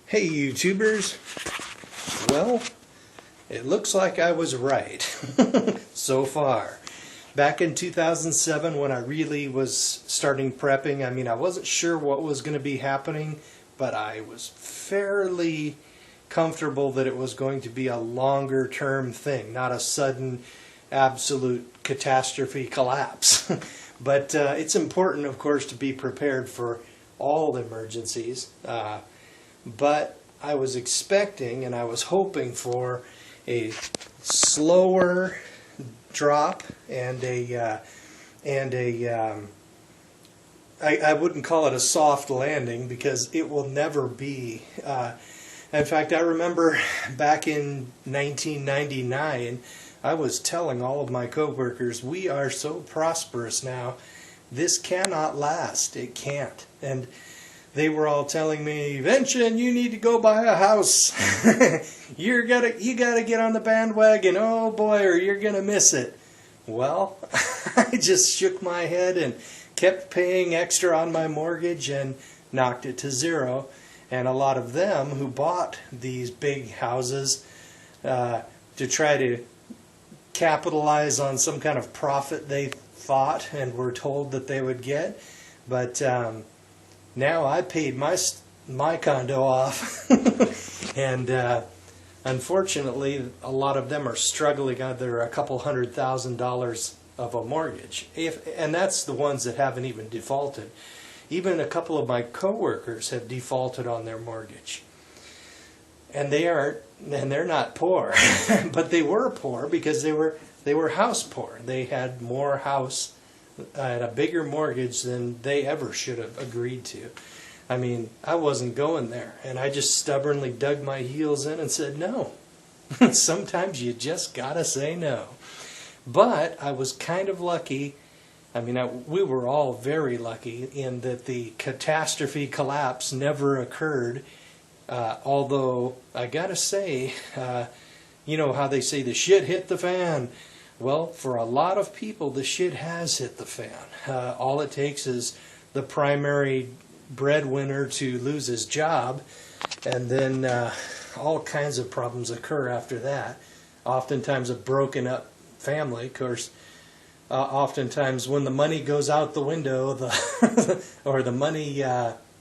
Hey YouTubers, well, it looks like I was right so far. Back in 2007 when I really was starting prepping, I wasn't sure what was going to be happening, but I was fairly comfortable that it was going to be a longer term thing, not a sudden absolute catastrophe collapse. But it's important, of course, to be prepared for all emergencies. But I was expecting and I was hoping for a slower drop and I wouldn't call it a soft landing because it will never be. In fact, I remember back in 1999, I was telling all of my coworkers, we are so prosperous now, this cannot last. It can't. And they were all telling me, Vincent, you need to go buy a house. you gotta get on the bandwagon, oh boy, or you're gonna miss it. Well, I just shook my head and kept paying extra on my mortgage and knocked it to zero. And a lot of them who bought these big houses to try to capitalize on some kind of profit they thought and were told that they would get, but now I paid my condo off, and unfortunately, a lot of them are struggling under a couple $100,000 of a mortgage, and that's the ones that haven't even defaulted. Even a couple of my coworkers have defaulted on their mortgage, and they're not poor, but they were poor because they were house poor. They had more house and a bigger mortgage than they ever should have agreed to. I wasn't going there, and I just stubbornly dug my heels in and said no. Sometimes you just gotta say no. But I was kind of lucky. We were all very lucky in that the catastrophe collapse never occurred. Although I gotta say, you know how they say the shit hit the fan. Well, for a lot of people, the shit has hit the fan. All it takes is the primary breadwinner to lose his job, and then all kinds of problems occur after that. Oftentimes a broken up family, of course. Oftentimes when the money goes out the window, or the money,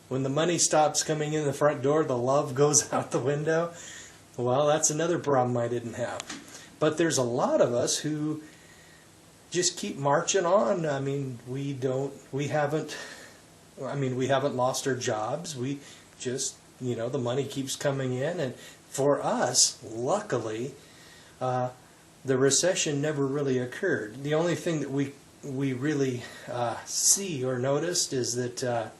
when the money stops coming in the front door, the love goes out the window. Well, that's another problem I didn't have. But there's a lot of us who just keep marching on. We haven't lost our jobs. We just, the money keeps coming in. And for us, luckily, the recession never really occurred. The only thing that we really see or noticed is that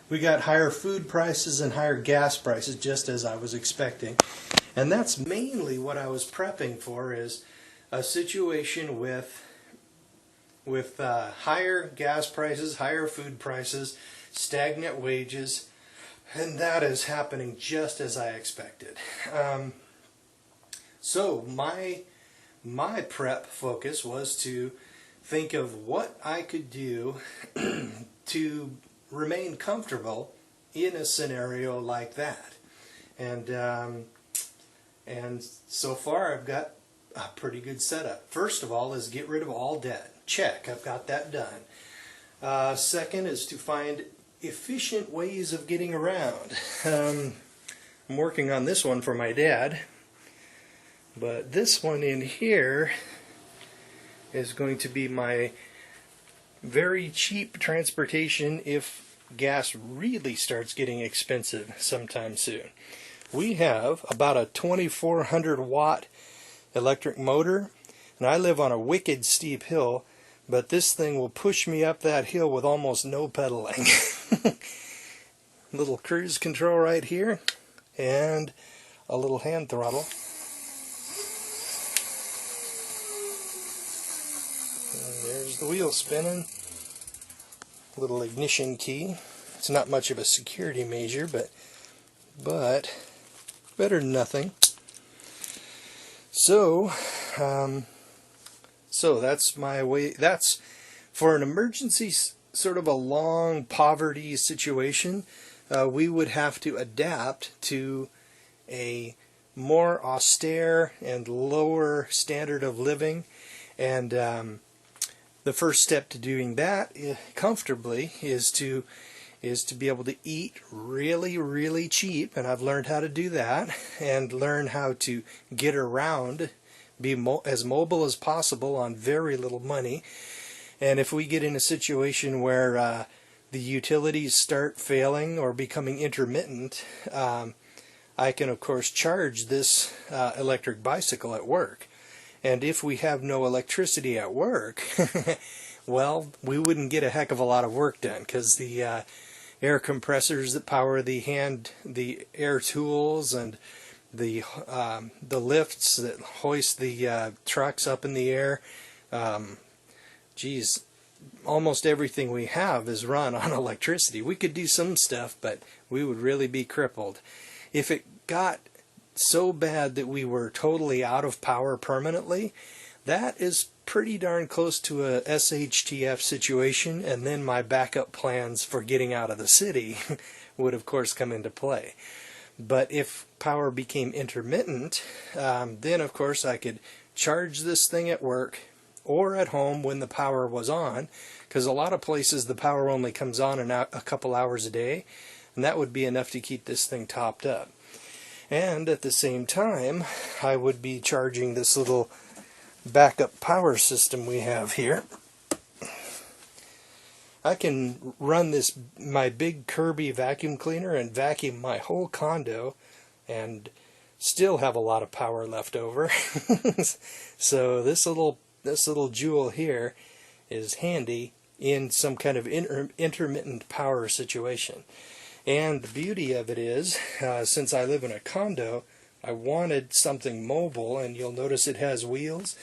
we got higher food prices and higher gas prices, just as I was expecting. And that's mainly what I was prepping for, is a situation with higher gas prices, higher food prices, stagnant wages, and that is happening just as I expected. So my prep focus was to think of what I could do to remain comfortable in a scenario like that. And so far I've got a pretty good setup. First of all is get rid of all debt. Check, I've got that done. Second is to find efficient ways of getting around. I'm working on this one for my dad, but this one in here is going to be my very cheap transportation if gas really starts getting expensive sometime soon. We have about a 2400 watt electric motor, and I live on a wicked steep hill, but this thing will push me up that hill with almost no pedaling. Little cruise control right here, and a little hand throttle. And there's the wheel spinning. Little ignition key. It's not much of a security measure, but better than nothing. So that's my way. That's for an emergency, sort of a long poverty situation. We would have to adapt to a more austere and lower standard of living, and the first step to doing that comfortably is to be able to eat really, really cheap, and I've learned how to do that, and learn how to get around, be as mobile as possible on very little money. And if we get in a situation where the utilities start failing or becoming intermittent, I can of course charge this electric bicycle at work. And if we have no electricity at work, well, we wouldn't get a heck of a lot of work done, because the air compressors that power the air tools, and the lifts that hoist the trucks up in the air, geez, almost everything we have is run on electricity. We could do some stuff, but we would really be crippled. If it got so bad that we were totally out of power permanently, that is pretty darn close to a SHTF situation, and then my backup plans for getting out of the city would of course come into play. But if power became intermittent, then of course I could charge this thing at work or at home when the power was on, because a lot of places the power only comes on a couple hours a day, and that would be enough to keep this thing topped up. And at the same time, I would be charging this little backup power system we have here. I can run my big Kirby vacuum cleaner and vacuum my whole condo and still have a lot of power left over. So this little jewel here is handy in some kind of intermittent power situation. And the beauty of it is, since I live in a condo, I wanted something mobile, and you'll notice it has wheels.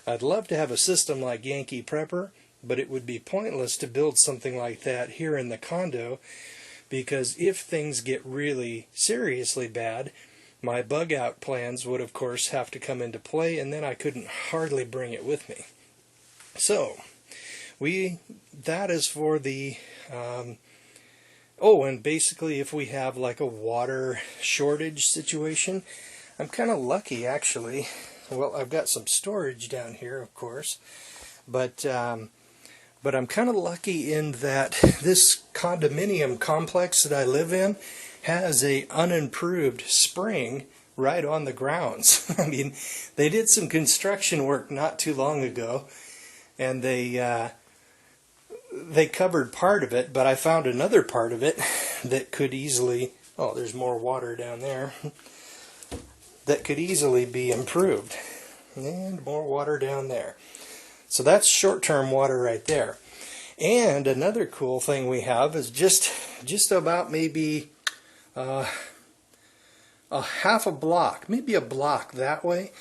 I'd love to have a system like Yankee Prepper, but it would be pointless to build something like that here in the condo, because if things get really seriously bad, my bug out plans would of course have to come into play, and then I couldn't hardly bring it with me. So that is for the and basically if we have like a water shortage situation, I'm kind of lucky actually. Well, I've got some storage down here of course, but I'm kind of lucky in that this condominium complex that I live in has a unimproved spring right on the grounds. I mean, they did some construction work not too long ago, and they covered part of it, but I found another part of it that could easily, there's more water down there, that could easily be improved. And more water down there. So that's short-term water right there. And another cool thing we have is just about maybe a half a block, maybe a block that way.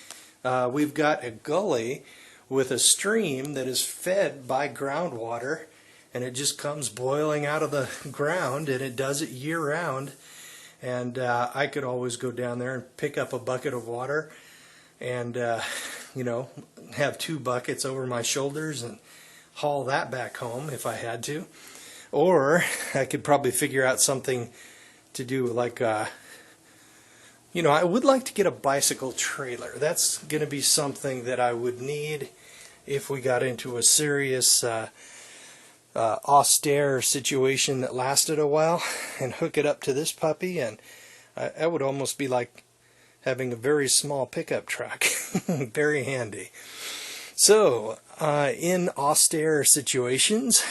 We've got a gully with a stream that is fed by groundwater, and it just comes boiling out of the ground, and it does it year-round. And I could always go down there and pick up a bucket of water and have 2 buckets over my shoulders and haul that back home if I had to. Or I could probably figure out something to do like I would like to get a bicycle trailer. That's going to be something that I would need if we got into a serious austere situation that lasted a while, and hook it up to this puppy, and that would almost be like having a very small pickup truck. Very handy. So in austere situations,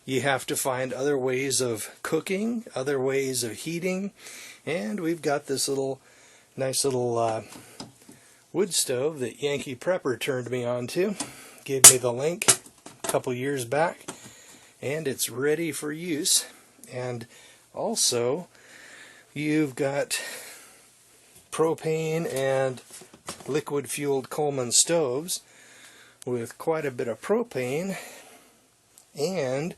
you have to find other ways of cooking, other ways of heating, and we've got this nice little wood stove that Yankee Prepper turned me on to. Gave me the link a couple years back, and it's ready for use. And also, you've got propane and liquid-fueled Coleman stoves with quite a bit of propane. And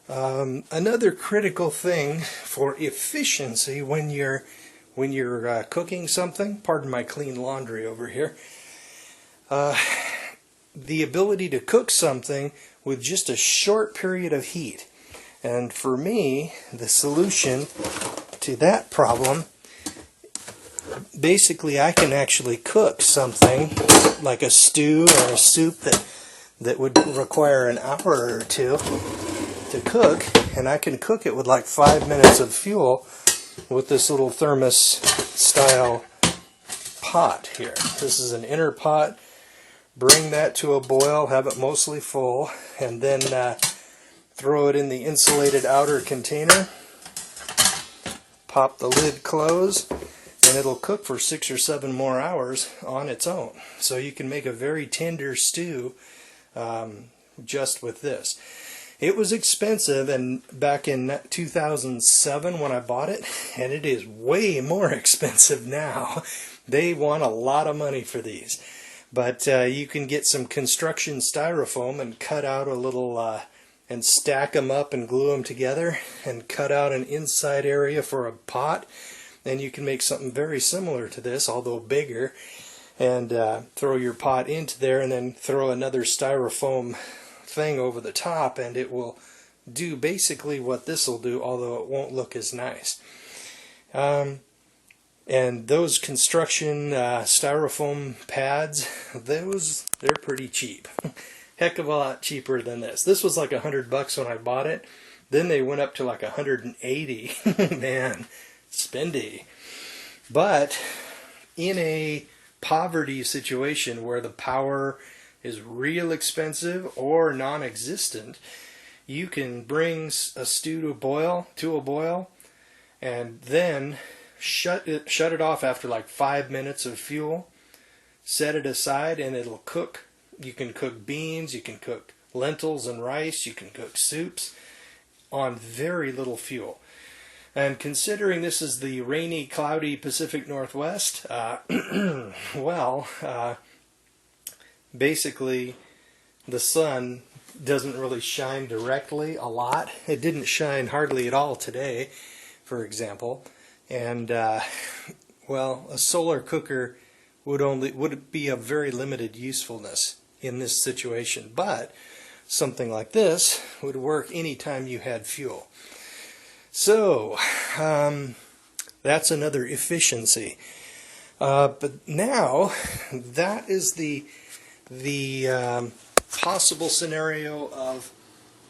another critical thing for efficiency when you're cooking something, pardon my clean laundry over here, the ability to cook something with just a short period of heat. And for me, the solution to that problem, basically I can actually cook something like a stew or a soup that would require an hour or two to cook, and I can cook it with like 5 minutes of fuel with this little thermos style pot here. This is an inner pot. Bring that to a boil, have it mostly full, and then throw it in the insulated outer container. Pop the lid close, and it'll cook for 6 or 7 more hours on its own. So you can make a very tender stew just with this. It was expensive, and back in 2007 when I bought it, and it is way more expensive now. They want a lot of money for these. But you can get some construction styrofoam and cut out a little, and stack them up and glue them together, and cut out an inside area for a pot. And you can make something very similar to this, although bigger, and throw your pot into there, and then throw another styrofoam thing over the top, and it will do basically what this will do, although it won't look as nice. And those construction styrofoam pads, they're pretty cheap. Heck of a lot cheaper than this. This was like $100 when I bought it. Then they went up to like $180. Man, spendy. But in a poverty situation where the power is real expensive or non-existent, you can bring a stew to a boil, and then shut it off after like 5 minutes of fuel. Set it aside, and it'll cook. You can cook beans, you can cook lentils and rice, you can cook soups on very little fuel. And considering this is the rainy, cloudy Pacific Northwest, basically the sun doesn't really shine directly a lot. It didn't shine hardly at all today, for example. And a solar cooker would be of very limited usefulness in this situation, but something like this would work anytime you had fuel. So that's another efficiency. But now that is the possible scenario of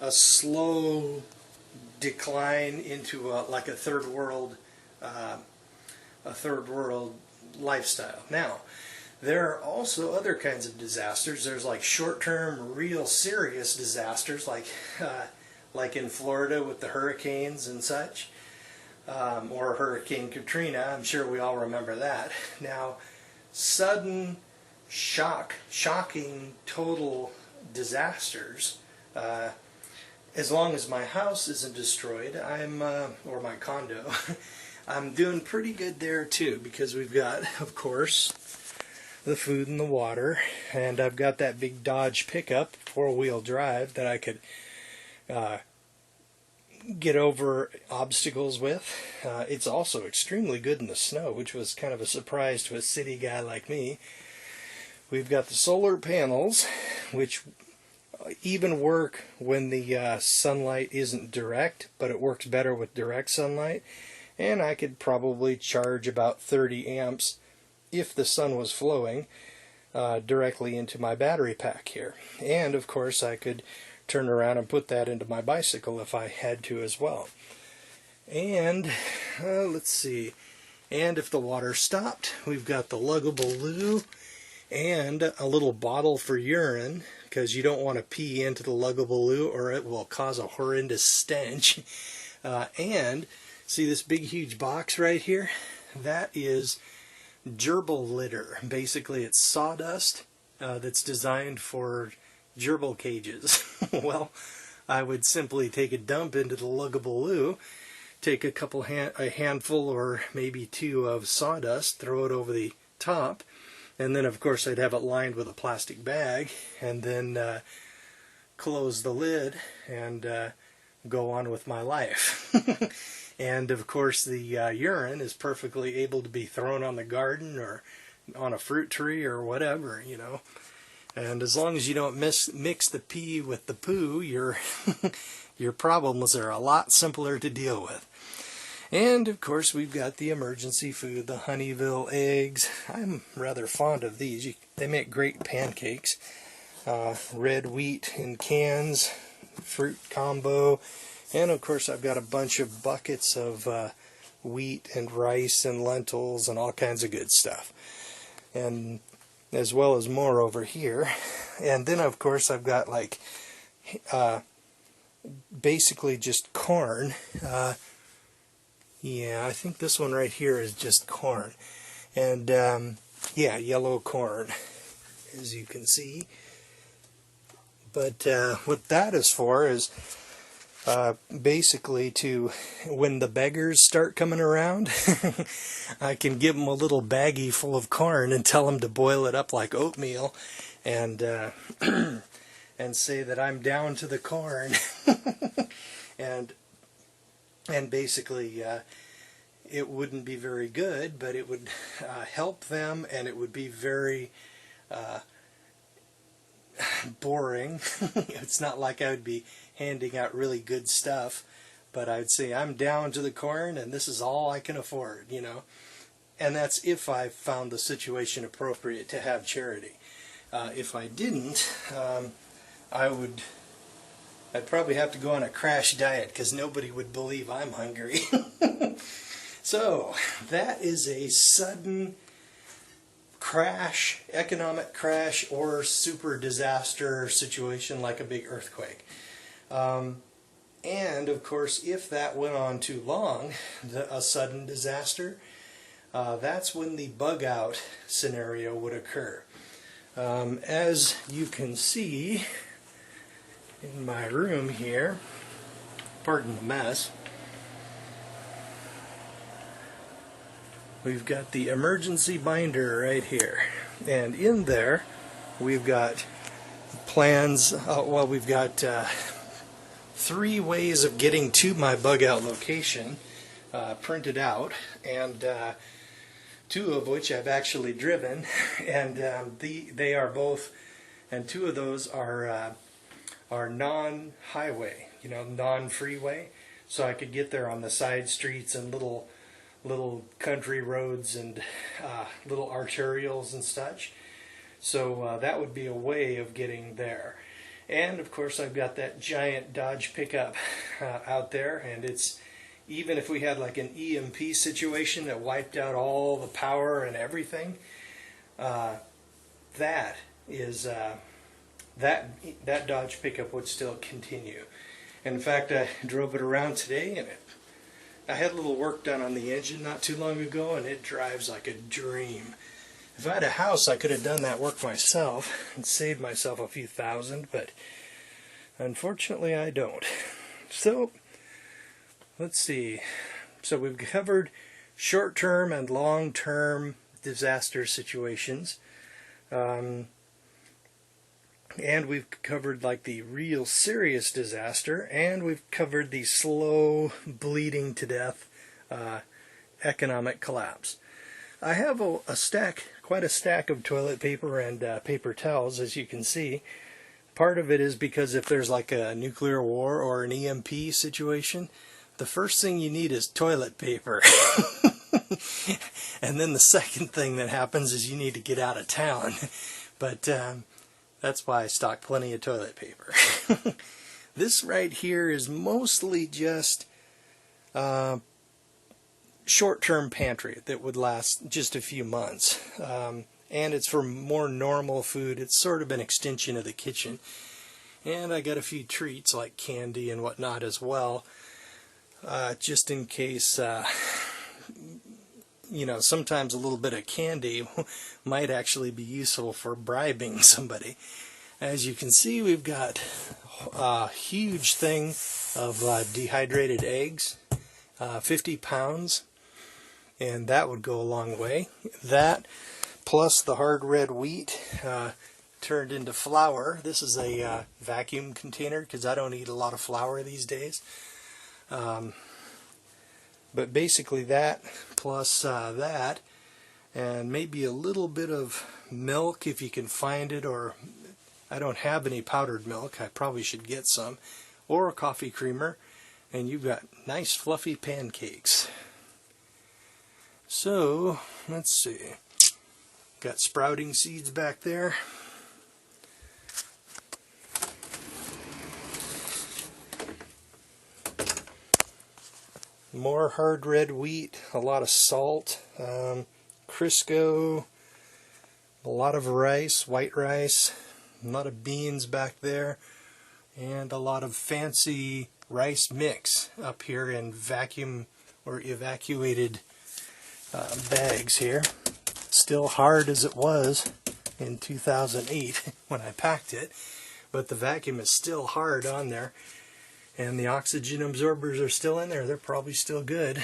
a slow decline into like a third world lifestyle. Now, there are also other kinds of disasters. There's like short-term, real serious disasters, like in Florida with the hurricanes and such, or Hurricane Katrina. I'm sure we all remember that. Now, sudden, shocking, total disasters. As long as my house isn't destroyed, or my condo, I'm doing pretty good there too, because we've got, of course, the food and the water, and I've got that big Dodge pickup, 4-wheel drive, that I could get over obstacles with. It's also extremely good in the snow, which was kind of a surprise to a city guy like me. We've got the solar panels, which even work when the sunlight isn't direct, but it works better with direct sunlight. And I could probably charge about 30 amps if the sun was flowing directly into my battery pack here. And of course I could turn around and put that into my bicycle if I had to as well. And let's see, and if the water stopped, we've got the luggable loo, and a little bottle for urine, because you don't want to pee into the luggable loo or it will cause a horrendous stench. And see this big huge box right here? That is gerbil litter. Basically it's sawdust that's designed for gerbil cages. Well, I would simply take a dump into the luggable loo, take a handful or maybe two of sawdust, throw it over the top, and then of course I'd have it lined with a plastic bag, and then close the lid and go on with my life. And of course the urine is perfectly able to be thrown on the garden or on a fruit tree or whatever, you know. And as long as you don't mix the pee with the poo, your problems are a lot simpler to deal with. And of course we've got the emergency food, the Honeyville eggs. I'm rather fond of these. They make great pancakes. Red wheat in cans, fruit combo, and of course I've got a bunch of buckets of wheat and rice and lentils and all kinds of good stuff. And as well as more over here. And then of course I've got like basically just corn. Yeah, I think this one right here is just corn. And yeah, yellow corn, as you can see. But what that is for is basically to, when the beggars start coming around, I can give them a little baggie full of corn and tell them to boil it up like oatmeal, and and say that I'm down to the corn, and basically it wouldn't be very good, but it would help them, and it would be very boring. It's not like I would be handing out really good stuff, but I'd say I'm down to the corn and this is all I can afford, you know. And that's if I found the situation appropriate to have charity. If I didn't, I'd probably have to go on a crash diet because nobody would believe I'm hungry. So that is a sudden crash, economic crash, or super disaster situation like a big earthquake. And of course, if that went on too long, a sudden disaster, that's when the bug out scenario would occur. As you can see in my room here, pardon the mess, we've got the emergency binder right here, and in there we've got plans. Well, we've got 3 ways of getting to my bug out location printed out, and 2 of which I've actually driven, and they are both, and 2 of those are non-highway, you know, non-freeway, so I could get there on the side streets and little country roads and little arterials and such. So that would be a way of getting there. And of course I've got that giant Dodge pickup out there, and it's, even if we had like an EMP situation that wiped out all the power and everything, that Dodge pickup would still continue. And in fact, I drove it around today, and I had a little work done on the engine not too long ago, and it drives like a dream. If I had a house, I could have done that work myself and saved myself a few thousand, but unfortunately I don't. So, let's see. So we've covered short-term and long-term disaster situations. And we've covered like the real serious disaster, and we've covered the slow bleeding to death economic collapse. I have quite a stack of toilet paper and paper towels, as you can see. Part of it is because if there's like a nuclear war or an EMP situation, the first thing you need is toilet paper. And then the second thing that happens is you need to get out of town. But that's why I stock plenty of toilet paper. This right here is mostly just short-term pantry that would last just a few months. and it's for more normal food. It's sort of an extension of the kitchen. And I got a few treats like candy and whatnot as well, just in case, sometimes a little bit of candy might actually be useful for bribing somebody. As you can see, we've got a huge thing of dehydrated eggs, 50 pounds, and that would go a long way. That plus the hard red wheat turned into flour. This is a vacuum container because I don't eat a lot of flour these days. But basically that plus that, and maybe a little bit of milk if you can find it, or I don't have any powdered milk. I probably should get some, or a coffee creamer, and you've got nice fluffy pancakes. So let's see, got sprouting seeds back there. More hard red wheat, a lot of salt, Crisco, a lot of rice, white rice, a lot of beans back there, and a lot of fancy rice mix up here in vacuum or evacuated bags here. Still hard as it was in 2008 when I packed it, but the vacuum is still hard on there. And the oxygen absorbers are still in there. They're probably still good.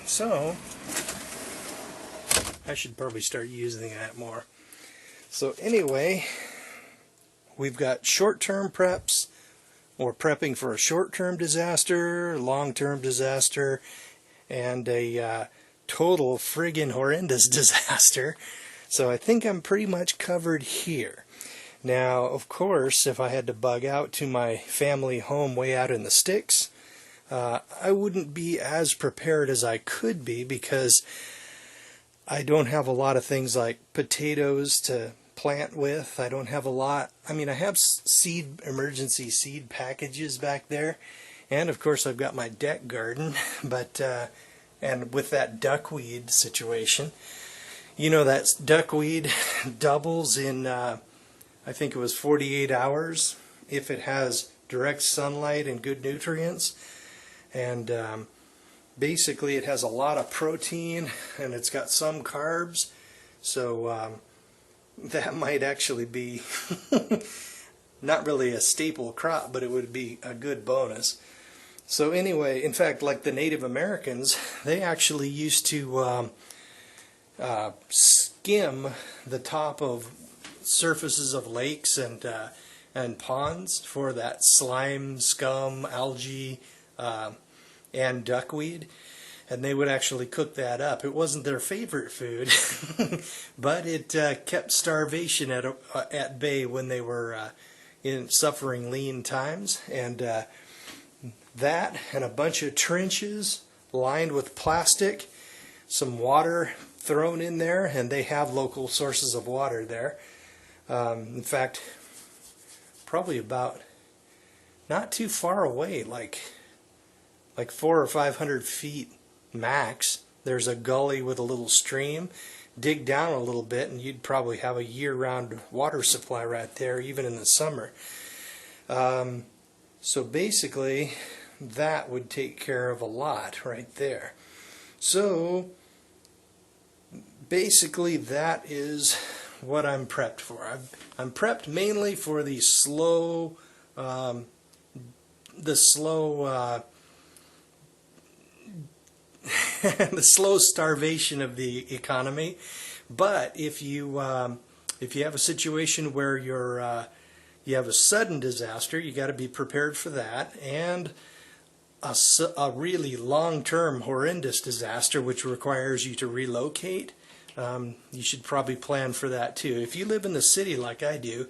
So, I should probably start using that more. So anyway, we've got short-term preps, or prepping for a short-term disaster, long-term disaster, and a total friggin' horrendous disaster. So I think I'm pretty much covered here. Now, of course, if I had to bug out to my family home way out in the sticks, I wouldn't be as prepared as I could be because I don't have a lot of things like potatoes to plant with. I don't have a lot. I mean, I have emergency seed packages back there, and of course I've got my deck garden, but and with that duckweed situation, that duckweed doubles in I think it was 48 hours if it has direct sunlight and good nutrients. And basically it has a lot of protein and it's got some carbs. So that might actually be not really a staple crop, but it would be a good bonus. So anyway, in fact, like the Native Americans, they actually used to skim the top of surfaces of lakes and ponds for that slime, scum, algae, and duckweed, and they would actually cook that up. It wasn't their favorite food, but it kept starvation at bay when they were suffering lean times. And that and a bunch of trenches lined with plastic, some water thrown in there, and they have local sources of water there. In fact, probably about not too far away, like 400 or 500 feet max, there's a gully with a little stream. Dig down a little bit and you'd probably have a year-round water supply right there, even in the summer. So basically, that would take care of a lot right there. So basically, that is what I'm prepped for. I'm prepped mainly for the slow the slow starvation of the economy. But if you have a situation where you have a sudden disaster, you got to be prepared for that, and a really long-term horrendous disaster which requires you to relocate. You should probably plan for that too. If you live in the city like I do,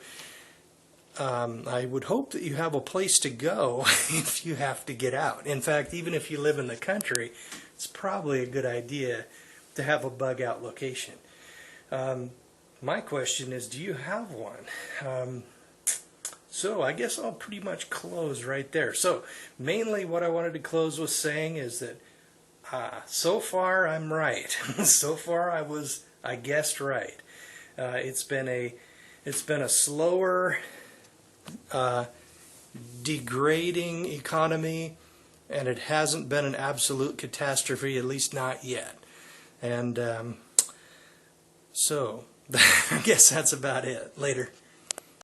I would hope that you have a place to go if you have to get out. In fact, even if you live in the country, it's probably a good idea to have a bug out location. My question is, do you have one? So I guess I'll pretty much close right there. So mainly what I wanted to close with saying is that so far I'm right. So far I guessed right. It's been a slower, degrading economy, and it hasn't been an absolute catastrophe, at least not yet. And so I guess that's about it. Later.